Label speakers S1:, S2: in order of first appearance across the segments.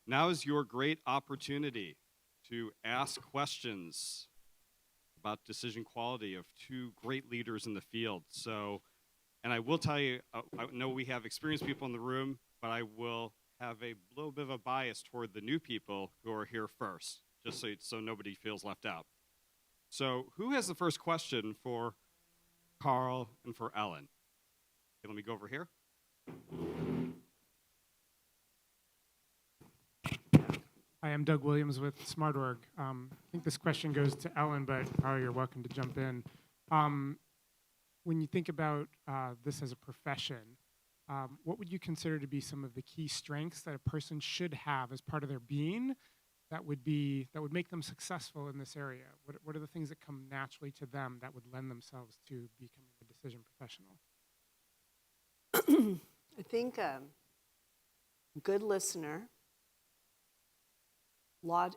S1: Now is your great opportunity to ask questions about decision quality of two great leaders in the field. So, and I will tell you, I know we have experienced people in the room, but I will have a little bit of a bias toward the new people who are here first, just so nobody feels left out. So who has the first question for Carl and for Ellen? Okay, let me go over here.
S2: Hi, I'm Doug Williams with SmartOrg. I think this question goes to Ellen, but Carl, you're welcome to jump in. When you think about this as a profession, what would you consider to be some of the key strengths that a person should have as part of their being that would make them successful in this area? What are the things that come naturally to them that would lend themselves to becoming a decision professional?
S3: I think good listener,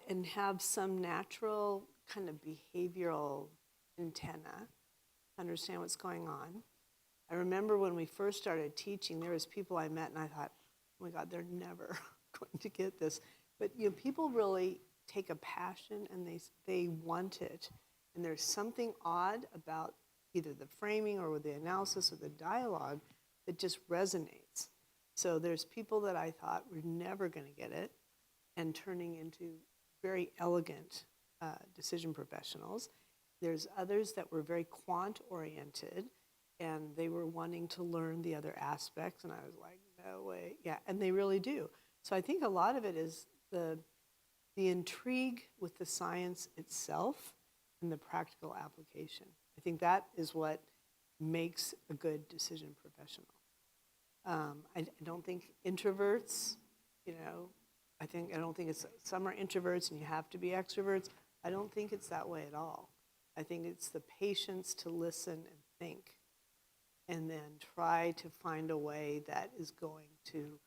S3: and have some natural kind of behavioral antenna, understand what's going on. I remember when we first started teaching, there was people I met and I thought, oh my God, they're never going to get this. But people really take a passion and they want it. And there's something odd about either the framing or the analysis or the dialogue that just resonates. So there's people that I thought were never going to get it and turning into very elegant decision professionals. There's others that were very quant-oriented, and they were wanting to learn the other aspects, and I was like, no way. Yeah, and they really do. So I think a lot of it is the intrigue with the science itself and the practical application. I think that is what makes a good decision professional. I don't think introverts, I don't think it's, some are introverts and you have to be extroverts. I don't think it's that way at all. I think it's the patience to listen and think and then try to find a way that is going to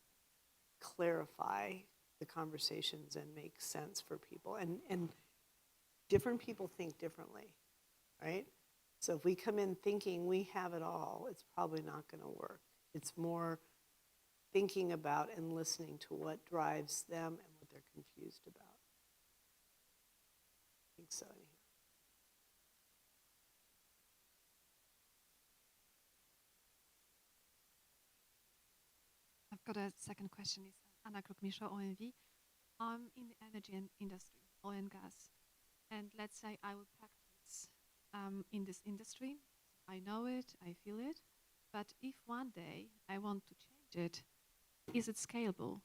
S3: clarify the conversations and make sense for people. And different people think differently, right? So if we come in thinking we have it all, it's probably not going to work. It's more thinking about and listening to what drives them and what they're confused about. I think so, anyhow.
S4: I've got a second question. It's Anna Krukmisha, OMV. I'm in the energy industry, oil and gas. And let's say I will practice in this industry. I know it, I feel it. But if one day I want to change it, is it scalable?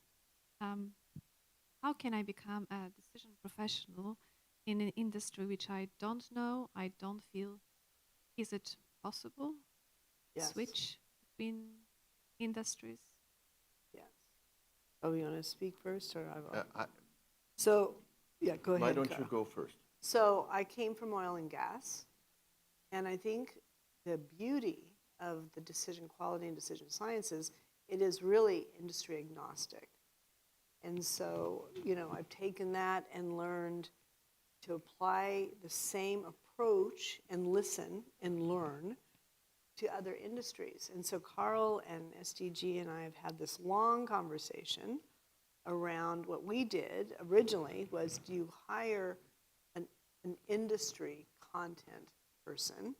S4: How can I become a decision professional in an industry which I don't know, I don't feel? Is it possible?
S3: Yes.
S4: Switch between industries?
S3: Yes. Oh, you want to speak first, or I will? Go ahead.
S5: Why don't
S3: Carl.
S5: you go first?
S3: So I came from oil and gas, and I think the beauty of the decision quality and decision sciences, it is really industry agnostic. And so, I've taken that and learned to apply the same approach and listen and learn to other industries. And so Carl and SDG and I have had this long conversation around what we did originally was, do you hire an industry content person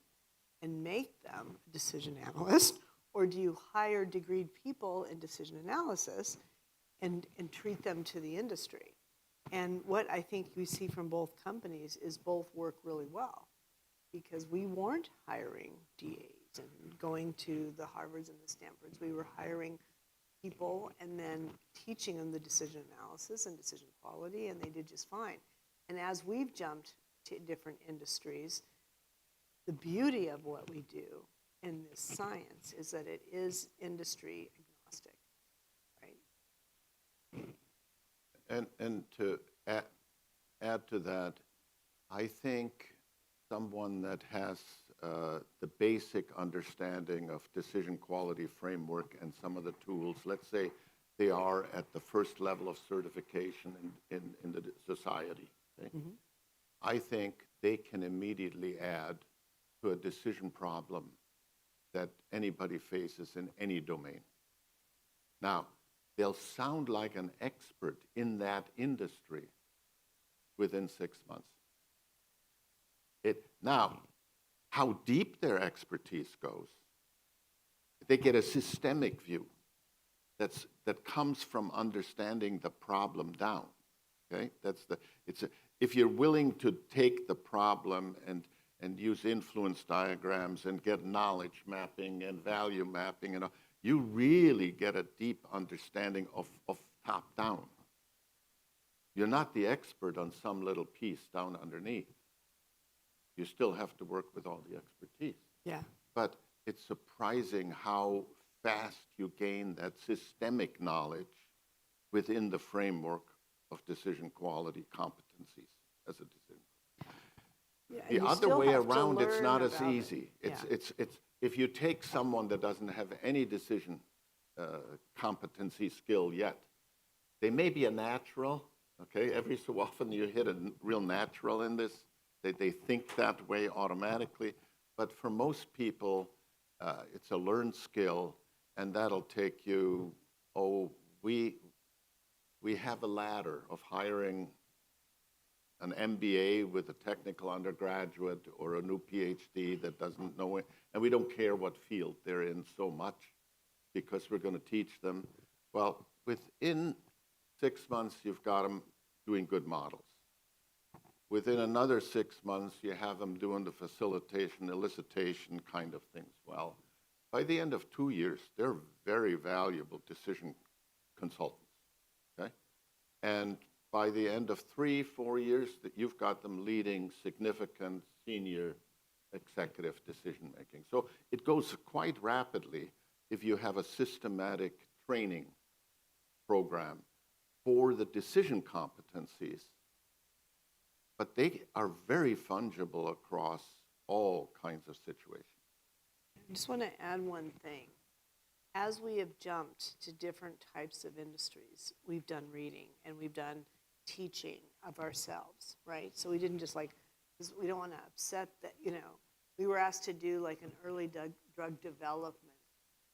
S3: and make them a decision analyst, or do you hire degreed people in decision analysis and treat them to the industry? And what I think we see from both companies is both work really well, because we weren't hiring DAs and going to the Harvards and the Stanfords. We were hiring people and then teaching them the decision analysis and decision quality, and they did just fine. And as we've jumped to different industries, the beauty of what we do in this science is that it is industry agnostic, right?
S5: And to add to that, I think someone that has the basic understanding of decision quality framework and some of the tools, let's say they are at the first level of certification in the society, okay? Mm-hmm. I think they can immediately add to a decision problem that anybody faces in any domain. Now, they'll sound like an expert in that industry within 6 months. Now, how deep their expertise goes, they get a systemic view that comes from understanding the problem down. Okay, if you're willing to take the problem and use influence diagrams and get knowledge mapping and value mapping, and you really get a deep understanding of top down. You're not the expert on some little piece down underneath. You still have to work with all the expertise.
S3: Yeah.
S5: But it's surprising how fast you gain that systemic knowledge within the framework of decision quality competencies as a decision.
S3: Yeah,
S5: The
S3: you
S5: other
S3: still
S5: way
S3: have to
S5: around, it's
S3: learn
S5: not as
S3: about it.
S5: easy.
S3: Yeah.
S5: It's if you take someone that doesn't have any decision competency skill yet, they may be a natural, okay? Every so often you hit a real natural in this. They think that way automatically. But for most people, it's a learned skill, and that'll take you, we have a ladder of hiring an MBA with a technical undergraduate or a new PhD that doesn't know it, and we don't care what field they're in so much because we're going to teach them. Well, within 6 months, you've got them doing good models. Within another 6 months, you have them doing the facilitation, elicitation kind of things well. By the end of 2 years, they're very valuable decision consultants, okay? And by the end of 3-4 years, that you've got them leading significant senior executive decision making. So it goes quite rapidly if you have a systematic training program for the decision competencies. But they are very fungible across all kinds of situations.
S3: I just want to add one thing. As we have jumped to different types of industries, we've done reading and we've done teaching of ourselves, right? So we didn't just because we don't want to upset that, we were asked to do like an early drug development,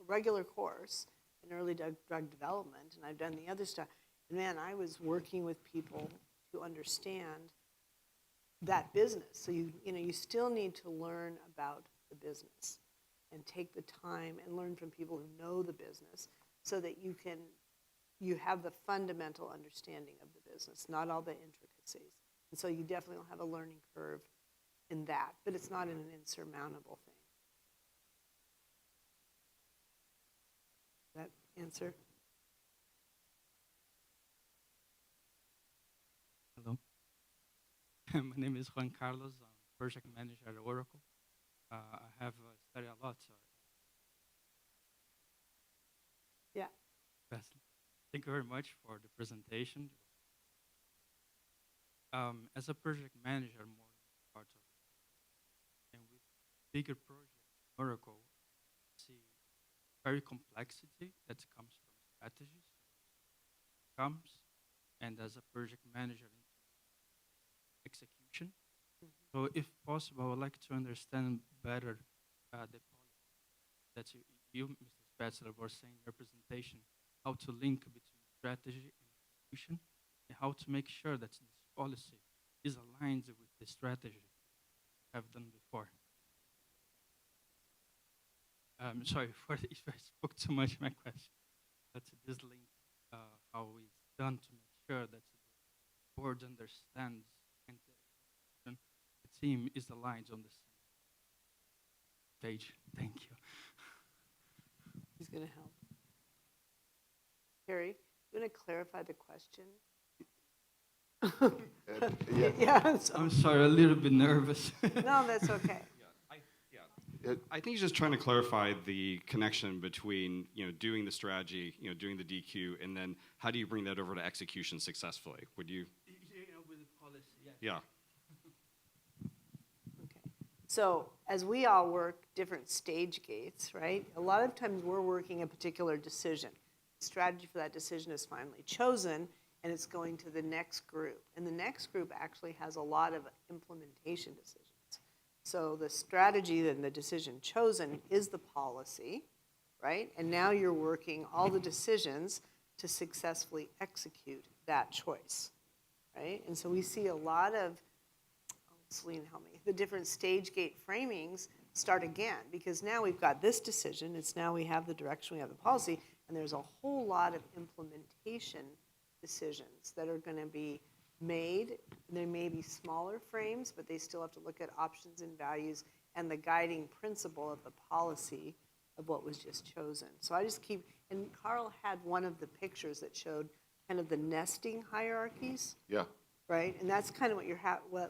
S3: a regular course in early drug development, and I've done the other stuff. And man, I was working with people to understand that business. So you still need to learn about the business and take the time and learn from people who know the business so that you have the fundamental understanding of the business, not all the intricacies. And so you definitely will have a learning curve in that, but it's not an insurmountable thing. That answer?
S6: Hello. My name is Juan Carlos. I'm project manager at Oracle. I have studied a lot. So
S3: Yeah.
S6: Thank you very much for the presentation. As a project manager, more part of it. And with bigger projects, Oracle, see very complexity that comes from strategies, and as a project manager, execution. So if possible, I would like to understand better the policy that you, Mr. Spetzler, were saying in your presentation, how to link between strategy and execution, and how to make sure that this policy is aligned with the strategy you have done before. Sorry if I spoke too much in my question, but this link, how it's done to make sure that the board understands and the team is aligned on the same page. Thank you.
S3: He's going to help. Carrie, you want to clarify the question? Yeah.
S6: I'm sorry, a little bit nervous.
S3: No, that's okay.
S1: I think he's just trying to clarify the connection between doing the strategy, doing the DQ, and then how do you bring that over to execution successfully? Would you?
S6: With the policy, yes.
S1: Yeah.
S3: Okay. So as we all work different stage gates, right? A lot of times we're working a particular decision. The strategy for that decision is finally chosen, and it's going to the next group. And the next group actually has a lot of implementation decisions. So the strategy and the decision chosen is the policy, right? And now you're working all the decisions to successfully execute that choice, right? And so we see a lot of, Celine, help me, the different stage gate framings start again, because now we've got this decision, it's now we have the direction, we have the policy, and there's a whole lot of implementation decisions that are going to be made. There may be smaller frames, but they still have to look at options and values and the guiding principle of the policy of what was just chosen. So I just keep, and Carl had one of the pictures that showed kind of the nesting hierarchies,
S5: Yeah.
S3: right? And that's kind of what you're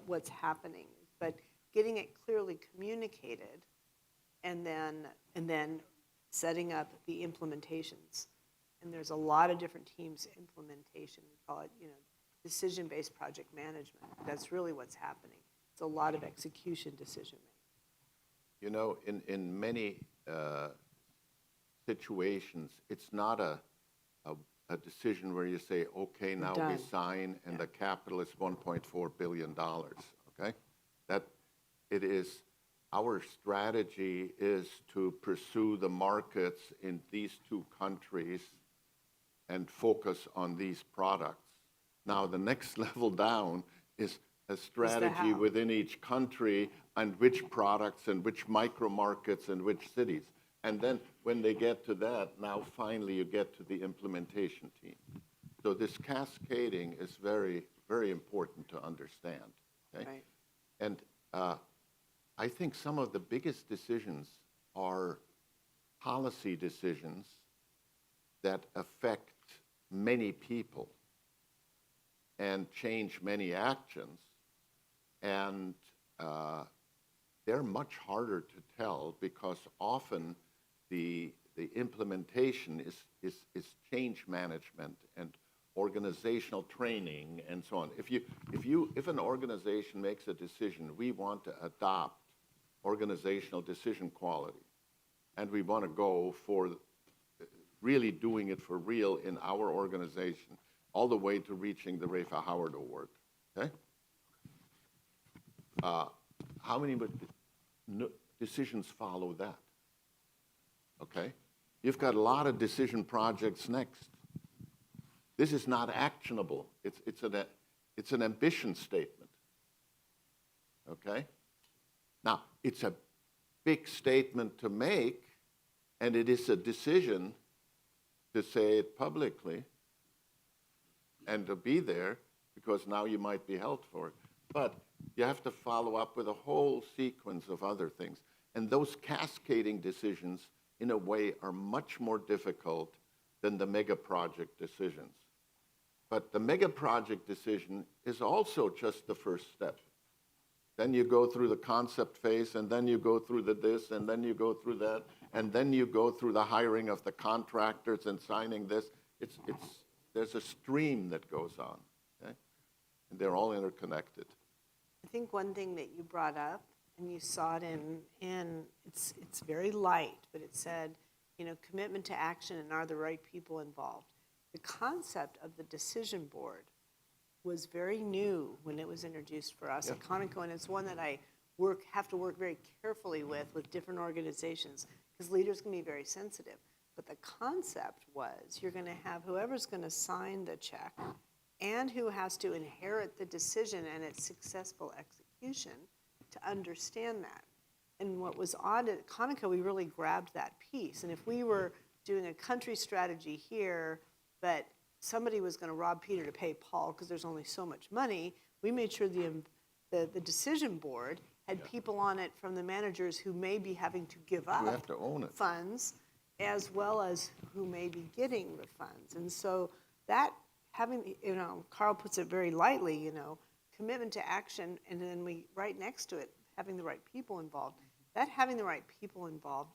S3: what's happening. But getting it clearly communicated, and then setting up the implementations. And there's a lot of different teams implementation. We call it, decision-based project management. That's really what's happening. It's a lot of execution decision making.
S5: In many situations, it's not a decision where you say, okay, now we
S3: done.
S5: sign, and the capital is $1.4 billion, okay? That it is, our strategy is to pursue the markets in these two countries and focus on these products. Now, the next level down is a strategy
S3: how.
S5: within each country and which products and which micro markets and which cities. And then when they get to that, now finally you get to the implementation team. So this cascading is very, very important to understand. Okay?
S3: Right.
S5: And I think some of the biggest decisions are policy decisions that affect many people and change many actions. And they're much harder to tell because often the implementation is change management and organizational training and so on. If an organization makes a decision, we want to adopt organizational decision quality, and we want to go for really doing it for real in our organization, all the way to reaching the Rafa Howard Award. Okay? How many decisions follow that? Okay? You've got a lot of decision projects next. This is not actionable. It's an ambition statement. Okay? Now, it's a big statement to make, and it is a decision to say it publicly and to be there, because now you might be held for it. But you have to follow up with a whole sequence of other things. And those cascading decisions, in a way, are much more difficult than the mega project decisions. But the mega project decision is also just the first step. Then you go through the concept phase, and then you go through the this, and then you go through that, and then you go through the hiring of the contractors and signing this. There's a stream that goes on, okay? And they're all interconnected.
S3: I think one thing that you brought up, and you saw it in it's very light, but it said, commitment to action and are the right people involved. The concept of the decision board was very new when it was introduced for us at Conoco, and it's one that I have to work very carefully with different organizations, because leaders can be very sensitive. But the concept was you're going to have whoever's going to sign the check and who has to inherit the decision and its successful execution to understand that. And what was odd at Conoco, we really grabbed that piece. And if we were doing a country strategy here, but somebody was going to rob Peter to pay Paul because there's only so much money, we made sure the decision board had people on it from the managers who may be having to give up
S5: have to own it.
S3: funds, as well as who may be getting the funds. And so that having, Carl puts it very lightly, commitment to action, and then right next to it, having the right people involved. That having the right people involved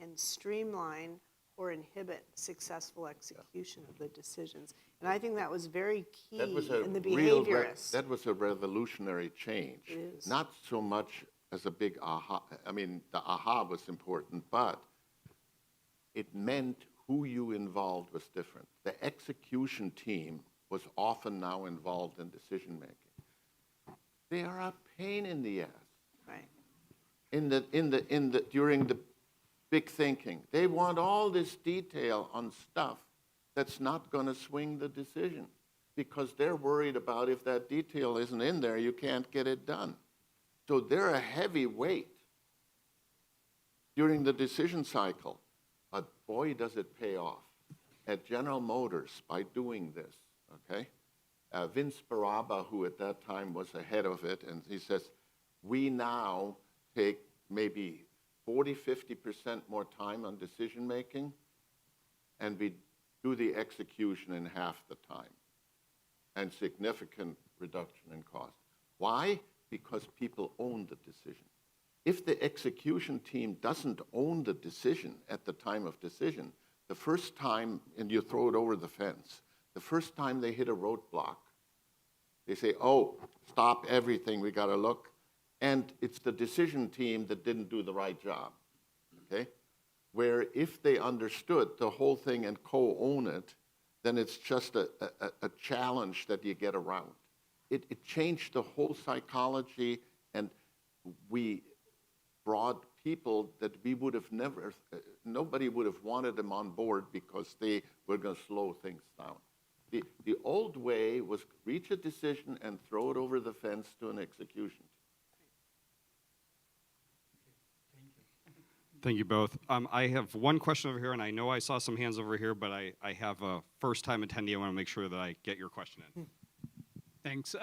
S3: can streamline or inhibit successful execution of the decisions. And I think that was very key in the behaviorists.
S5: That was a revolutionary change.
S3: It is.
S5: Not so much as a big aha. I mean, the aha was important, but it meant who you involved was different. The execution team was often now involved in decision making. They are a pain in the ass.
S3: Right.
S5: During the big thinking. They want all this detail on stuff that's not going to swing the decision because they're worried about if that detail isn't in there, you can't get it done. So they're a heavy weight during the decision cycle. But boy, does it pay off. At General Motors, by doing this, okay? Vince Baraba, who at that time was the head of it, and he says, we now take maybe 40, 50% more time on decision making, and we do the execution in half the time, and significant reduction in cost. Why? Because people own the decision. If the execution team doesn't own the decision at the time of decision, the first time, and you throw it over the fence, the first time they hit a roadblock, they say, oh, stop everything, we gotta look. And it's the decision team that didn't do the right job, okay? Where if they understood the whole thing and co-own it, then it's just a challenge that you get around. It changed the whole psychology, and we brought people that we would have never, nobody would have wanted them on board because they were going to slow things down. The old way was reach a decision and throw it over the fence to an execution.
S1: Thank you both. I have one question over here, and I know I saw some hands over here, but I have a first-time attendee. I want to make sure that I get your question in.
S7: Thanks.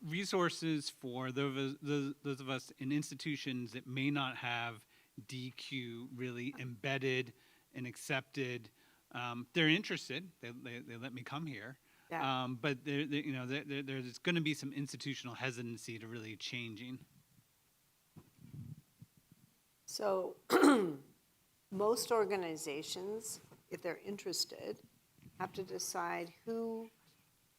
S7: Resources for those of us in institutions that may not have DQ really embedded and accepted. They're interested. They let me come here.
S3: Yeah.
S7: But there's going to be some institutional hesitancy to really changing.
S3: So most organizations, if they're interested, have to decide who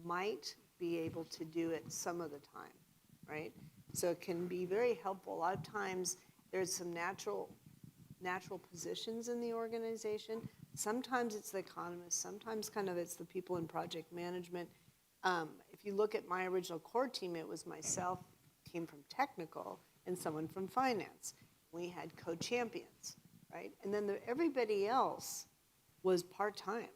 S3: might be able to do it some of the time, right? So it can be very helpful. A lot of times there's some natural positions in the organization. Sometimes it's the economists, sometimes kind of it's the people in project management. If you look at my original core team, it was myself, came from technical, and someone from finance. We had co-champions, right? And then everybody else was part-time,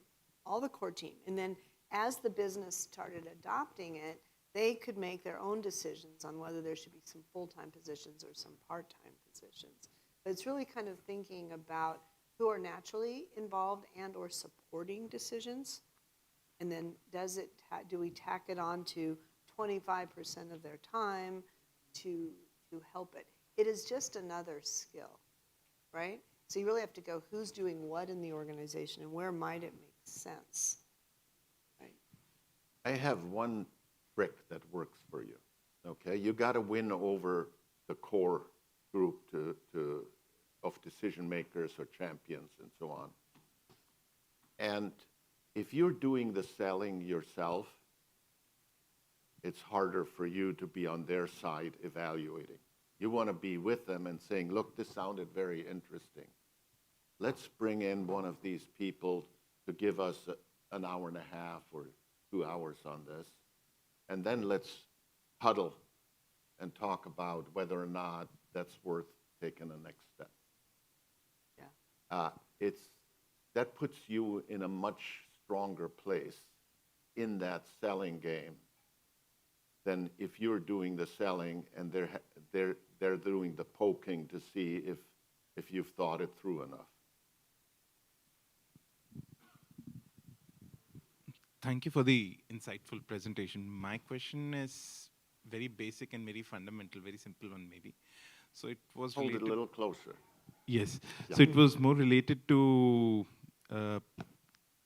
S3: all the core team. And then as the business started adopting it, they could make their own decisions on whether there should be some full-time positions or some part-time positions. But it's really kind of thinking about who are naturally involved and or supporting decisions. And then do we tack it on to 25% of their time to help it? It is just another skill, right? So you really have to go, who's doing what in the organization and where might it make sense, right?
S5: I have one trick that works for you, okay? You got to win over the core group of decision makers or champions and so on. And if you're doing the selling yourself, it's harder for you to be on their side evaluating. You want to be with them and saying, look, this sounded very interesting. Let's bring in one of these people to give us an hour and a half or 2 hours on this. And then let's huddle and talk about whether or not that's worth taking the next step.
S3: Yeah.
S5: That puts you in a much stronger place in that selling game than if you're doing the selling and they're doing the poking to see if you've thought it through enough.
S8: Thank you for the insightful presentation. My question is very basic and very fundamental, very simple one maybe. So it was
S5: Hold
S8: related.
S5: it a little closer.
S8: Yes.
S5: Yeah.
S8: So it was more related to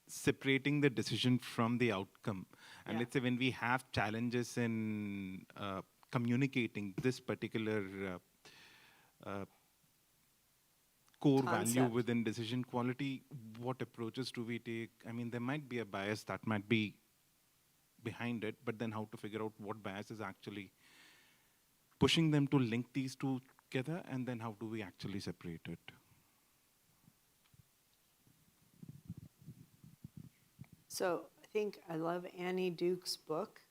S8: separating the decision from the outcome. And
S3: Yeah.
S8: let's say when we have challenges in communicating this particular core value
S3: Concept.
S8: within decision quality, what approaches do we take? I mean, there might be a bias that might be behind it, but then how to figure out what bias is actually pushing them to link these two together, and then how do we actually separate it?
S3: So I think I love Annie Duke's book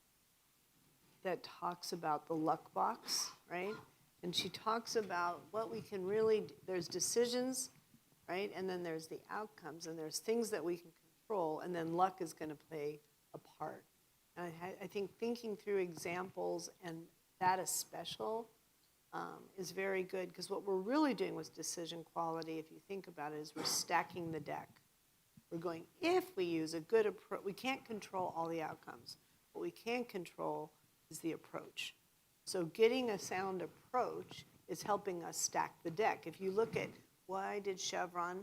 S3: that talks about the luck box, right? And she talks about what we can really, there's decisions, right? And then there's the outcomes, and there's things that we can control, and then luck is going to play a part. And I think thinking through examples and that as special is very good, because what we're really doing with decision quality, if you think about it, is we're stacking the deck. We're going, if we use a good approach, we can't control all the outcomes. What we can control is the approach. So getting a sound approach is helping us stack the deck. If you look at why did Chevron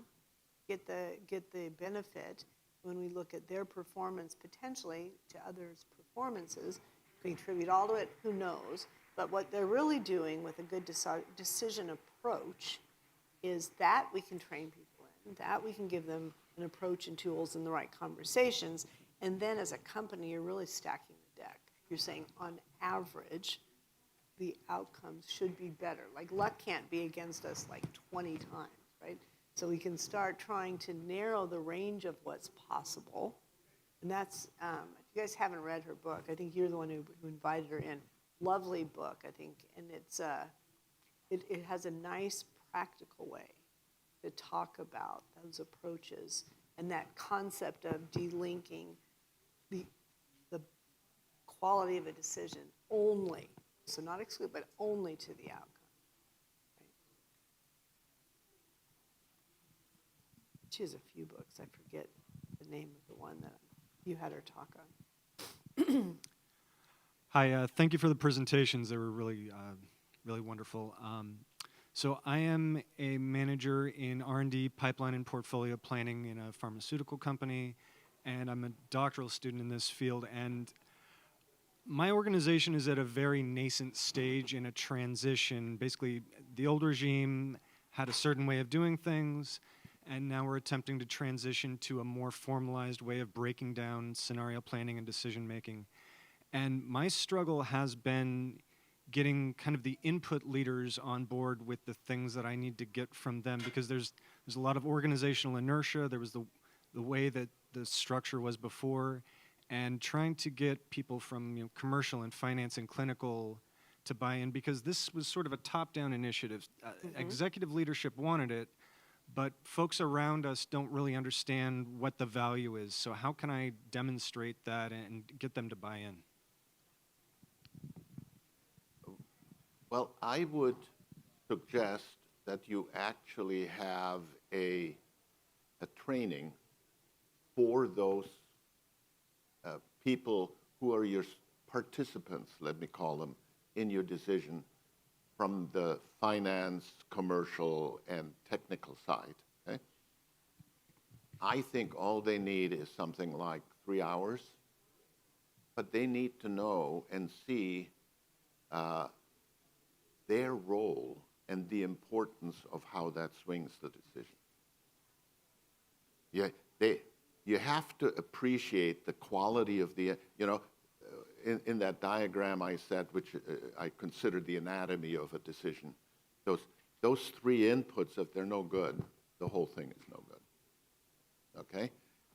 S3: get the benefit when we look at their performance potentially to others' performances, contribute all to it, who knows? But what they're really doing with a good decision approach is that we can train people in, that we can give them an approach and tools and the right conversations, and then as a company, you're really stacking the deck. You're saying, on average, the outcomes should be better. Like, luck can't be against us like 20 times, right? So we can start trying to narrow the range of what's possible. And that's, if you guys haven't read her book, I think you're the one who invited her in. Lovely book, I think, and it has a nice practical way to talk about those approaches and that concept of delinking the quality of a decision only, so not exclude, but only to the outcome. Right? She has a few books. I forget the name of the one that you had her talk on.
S9: Hi, thank you for the presentations. They were really, really wonderful. So I am a manager in R&D, pipeline and portfolio planning in a pharmaceutical company, and I'm a doctoral student in this field. And my organization is at a very nascent stage in a transition. Basically, the old regime had a certain way of doing things, and now we're attempting to transition to a more formalized way of breaking down scenario planning and decision making. And my struggle has been getting kind of the input leaders on board with the things that I need to get from them, because there's a lot of organizational inertia. There was the way that the structure was before, and trying to get people from commercial and finance and clinical to buy in, because this was sort of a top-down initiative. Executive leadership wanted it, but folks around us don't really understand what the value is. So how can I demonstrate that and get them to buy in?
S5: Well, I would suggest that you actually have a training for those people who are your participants, let me call them, in your decision from the finance, commercial, and technical side. Okay? I think all they need is something like 3 hours, but they need to know and see their role and the importance of how that swings the decision. You have to appreciate the quality of the, in that diagram I said, which I considered the anatomy of a decision, those three inputs, if they're no good, the whole thing is no good. Okay?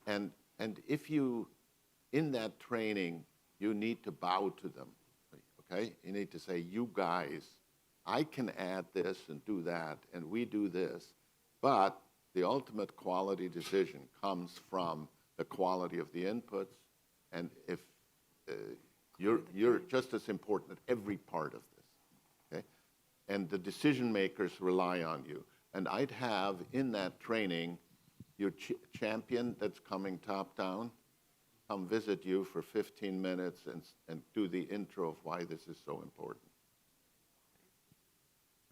S5: And if you, in that training, you need to bow to them. Okay? You need to say, you guys, I can add this and do that, and we do this, but the ultimate quality decision comes from the quality of the inputs, and if you're just as important at every part of this, okay? And the decision makers rely on you. And I'd have in that training your champion that's coming top down come visit you for 15 minutes and do the intro of why this is so important.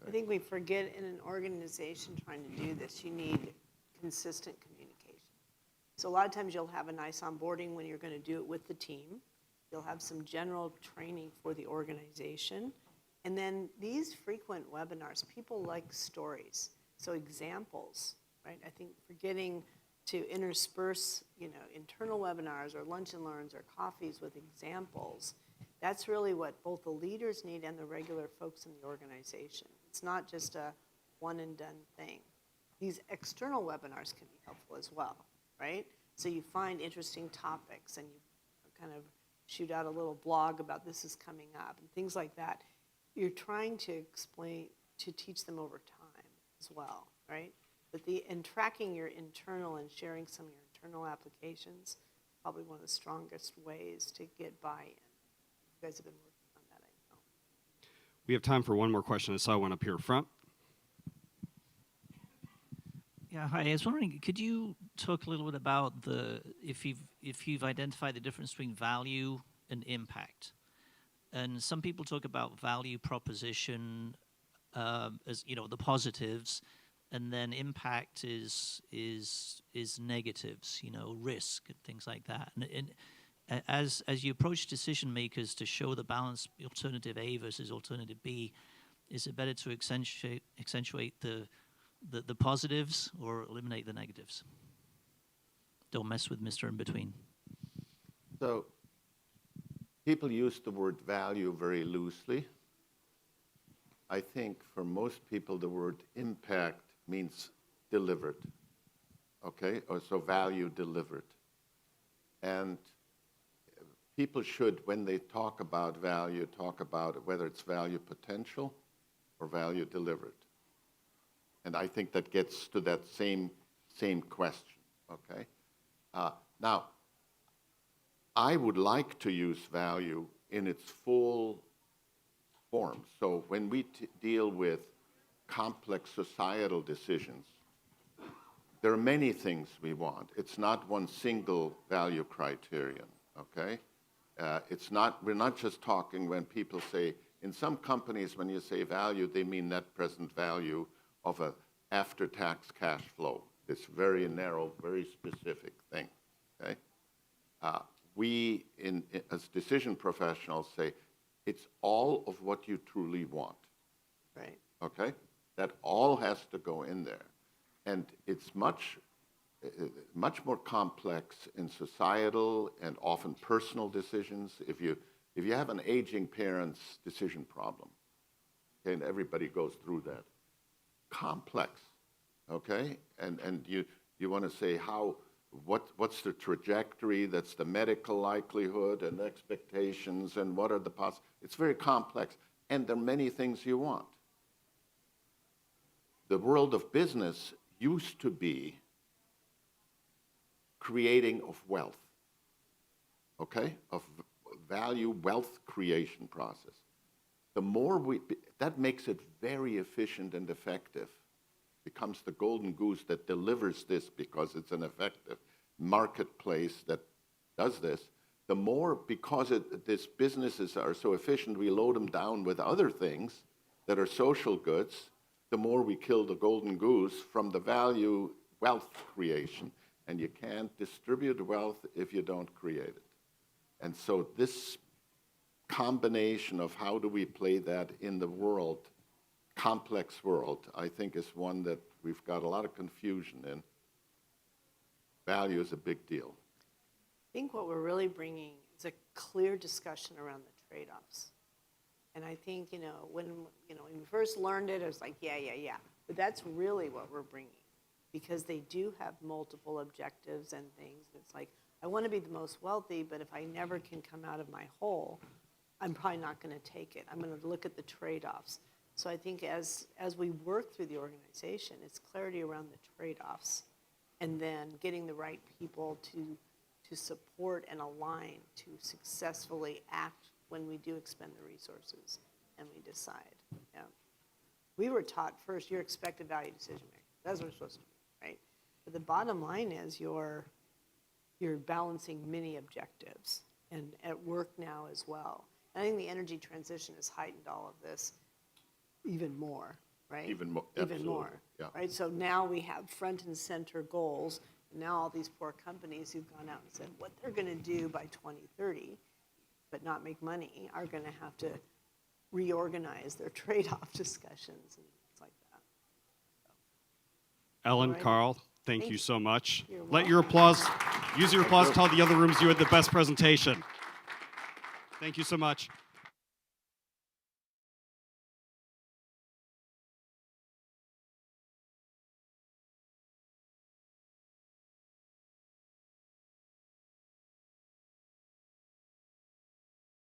S3: I think we forget in an organization trying to do this, you need consistent communication. So a lot of times you'll have a nice onboarding when you're going to do it with the team. You'll have some general training for the organization. And then these frequent webinars, people like stories. So examples, right? I think forgetting to intersperse, internal webinars or lunch and learns or coffees with examples, that's really what both the leaders need and the regular folks in the organization. It's not just a one and done thing. These external webinars can be helpful as well, right? So you find interesting topics and you kind of shoot out a little blog about this is coming up and things like that. You're trying to explain, to teach them over time as well, right? But and tracking your internal and sharing some of your internal applications, probably one of the strongest ways to get buy-in. You guys have been working on that, I know.
S1: We have time for one more question. I saw one up here front.
S10: Yeah, hi. I was wondering, could you talk a little bit about if you've identified the difference between value and impact? And some people talk about value proposition as the positives, and then impact is negatives, risk and things like that. And as you approach decision makers to show the balance, alternative A versus alternative B, is it better to accentuate the positives or eliminate the negatives? Don't mess with Mr. In between.
S5: So people use the word value very loosely. I think for most people the word impact means delivered, okay? Or so value delivered. And people should, when they talk about value, talk about whether it's value potential or value delivered. And I think that gets to that same question, okay? Now, I would like to use value in its full form. So when we deal with complex societal decisions, there are many things we want. It's not one single value criterion, okay? We're not just talking when people say, in some companies when you say value, they mean net present value of a after-tax cash flow, this very narrow, very specific thing, okay? We, as decision professionals, say it's all of what you truly want,
S3: Right.
S5: okay? That all has to go in there. And it's much more complex in societal and often personal decisions. If you have an aging parent's decision problem, okay, and everybody goes through that, complex, okay? And you want to say what's the trajectory, that's the medical likelihood and expectations, and what are the it's very complex, and there are many things you want. The world of business used to be creating of wealth, okay? Of value, wealth creation process. The more that makes it very efficient and effective, becomes the golden goose that delivers this because it's an effective marketplace that does this. The more, because these businesses are so efficient, we load them down with other things that are social goods, the more we kill the golden goose from the value wealth creation. And you can't distribute wealth if you don't create it. And so this combination of how do we play that in the world, complex world, I think is one that we've got a lot of confusion in. Value is a big deal.
S3: I think what we're really bringing is a clear discussion around the trade-offs. And I think, when we first learned it, it was like, yeah. But that's really what we're bringing, because they do have multiple objectives and things. It's like, I want to be the most wealthy, but if I never can come out of my hole, I'm probably not going to take it. I'm going to look at the trade-offs. So I think as we work through the organization, it's clarity around the trade-offs, and then getting the right people to support and align to successfully act when we do expend the resources and we decide. Yeah. We were taught first, you're expected value decision maker. That's what we're supposed to be, right? But the bottom line is you're balancing many objectives, and at work now as well. And I think the energy transition has heightened all of this even more, right?
S5: Even more,
S3: Even
S5: absolutely,
S3: more,
S5: yeah.
S3: right? So now we have front and center goals, and now all these poor companies who've gone out and said what they're going to do by 2030, but not make money, are going to have to reorganize their trade-off discussions and things like that.
S1: Ellen,
S3: All right.
S1: Carl, thank
S3: Thank
S1: you
S3: you.
S1: so much.
S3: You're
S1: Let your applause, use your applause to tell the other rooms you had the best presentation. Thank you so much.